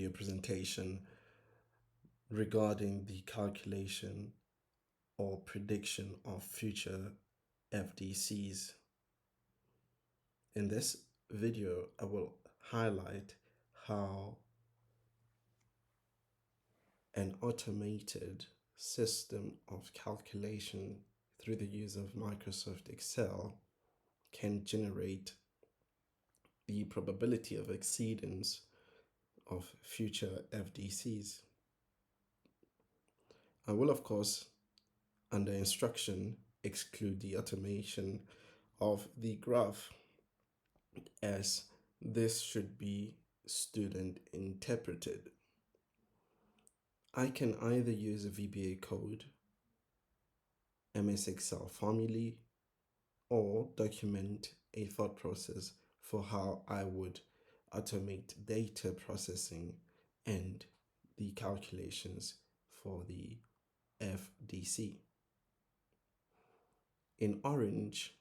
video presentation regarding the calculation or prediction of future FDCs. In this video, I will highlight how an automated system of calculation through the use of Microsoft Excel can generate the probability of exceedance of future FDCs. I will, of course, under instruction, exclude the automation of the graph, as this should be student interpreted. I can either use a VBA code, MS Excel formulae, or document a thought process for how I would automate data processing and the calculations for the FDC. In orange,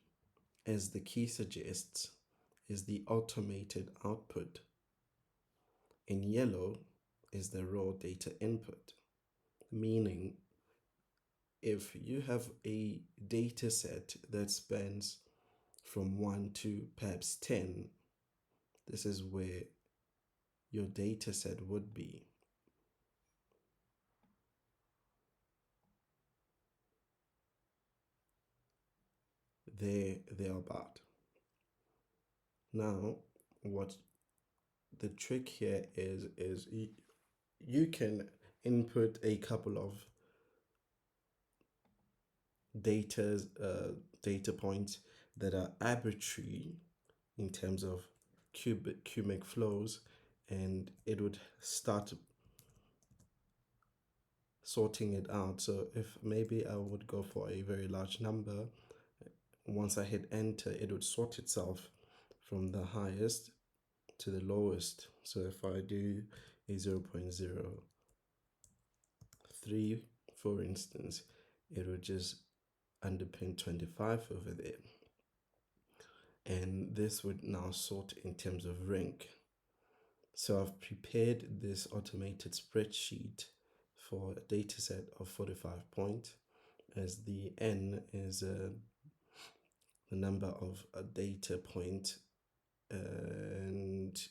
as the key suggests, is the automated output. In yellow is the raw data input, meaning if you have a data set that spans from 1 to perhaps 10, this is where your data set would be. Thereabout. Now, what the trick here is you can input a couple of data points that are arbitrary in terms of cubic flows, and it would start sorting it out. So if maybe I would go for a very large number, once I hit enter, it would sort itself from the highest to the lowest. So if I do a 0.03, for instance, it would just underpin 25 over there. And this would now sort in terms of rank. So I've prepared this automated spreadsheet for a data set of 45 points, as the N is the number of data points, and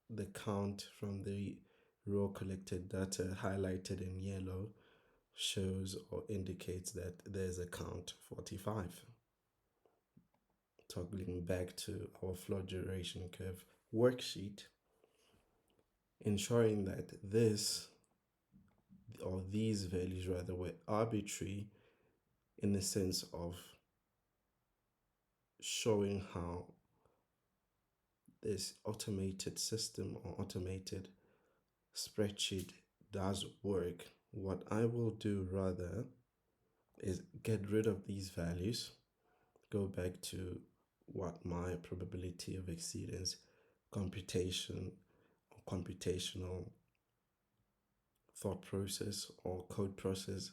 the count from the raw collected data highlighted in yellow shows or indicates that there's a count 45. Toggling back to our flow duration curve worksheet, ensuring that this or these values rather were arbitrary in the sense of showing how this automated system or automated spreadsheet does work. What I will do rather is get rid of these values, go back to what my probability of exceedance computation or computational thought process or code process,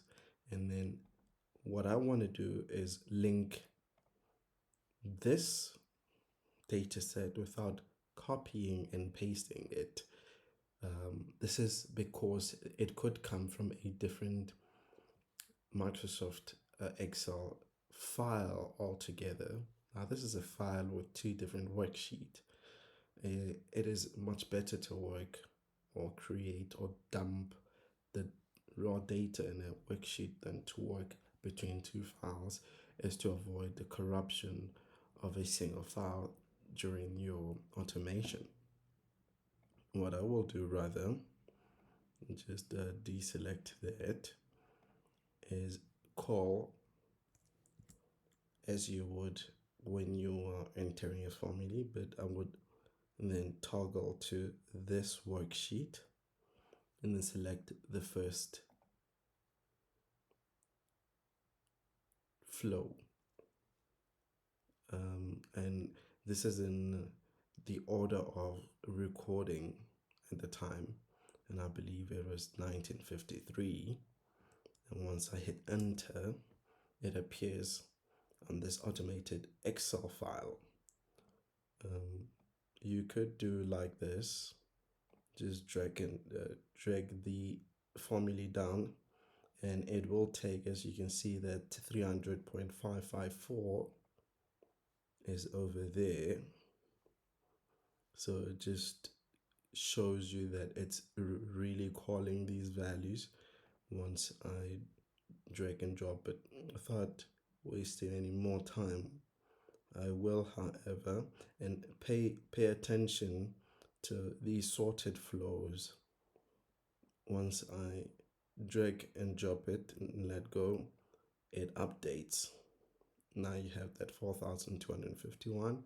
and then what I want to do is link this data set without copying and pasting it. This is because it could come from a different Microsoft Excel file altogether. Now this is a file with two different worksheets. It is much better to work or create or dump the raw data in a worksheet than to work between two files, is to avoid the corruption of a single file during your automation. What I will do rather, just deselect that, is call as you would when you are entering a formula, but I would then toggle to this worksheet and then select the first flow. And this is in the order of recording at the time, and I believe it was 1953. And once I hit enter, it appears on this automated Excel file. You could do like this, just drag the formulae down, and it will take, as you can see, that 300.554 is over there. So it just shows you that it's really calling these values once I drag and drop it. Without wasting any more time, I will, however, and pay attention to these sorted flows. Once I drag and drop it and let go, it updates. Now you have that 4,251,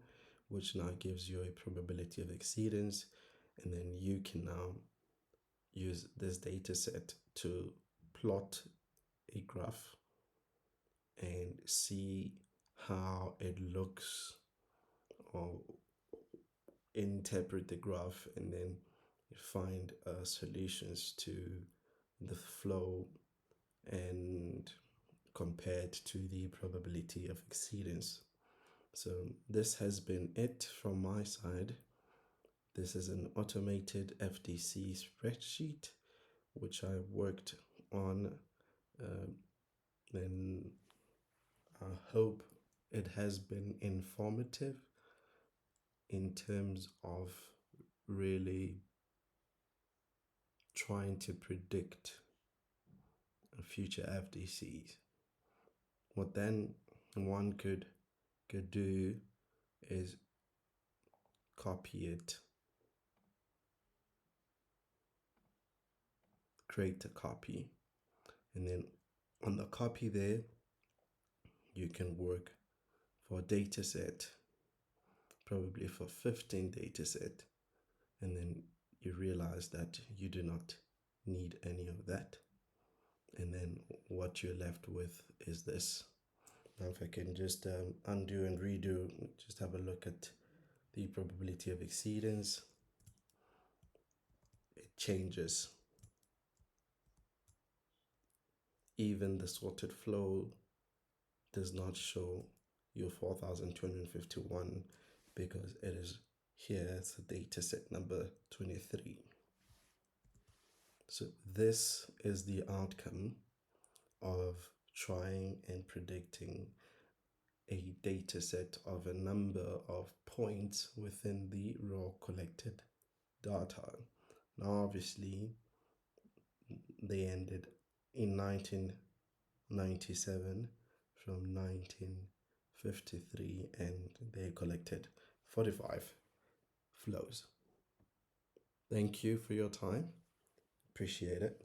which now gives you a probability of exceedance, and then you can now use this data set to plot a graph and see how it looks, or interpret the graph, and then find solutions to the flow and compared to the probability of exceedance. So this has been it from my side. This is an automated FDC spreadsheet which I worked on, and I hope it has been informative in terms of really trying to predict future FDCs. What then one could do is copy it, create a copy, and then on the copy there you can work for a data set, probably for 15 data set, and then you realize that you do not need any of that, and then what you're left with is this. Now if I can just undo and redo, just have a look at the probability of exceedance. It changes. Even the sorted flow does not show your 4,251 because it is here. It's the data set number 23. So this is the outcome of trying and predicting a data set of a number of points within the raw collected data. Now obviously they ended in 1997 from 1953, and they collected 45 flows. Thank you for your time. Appreciate it.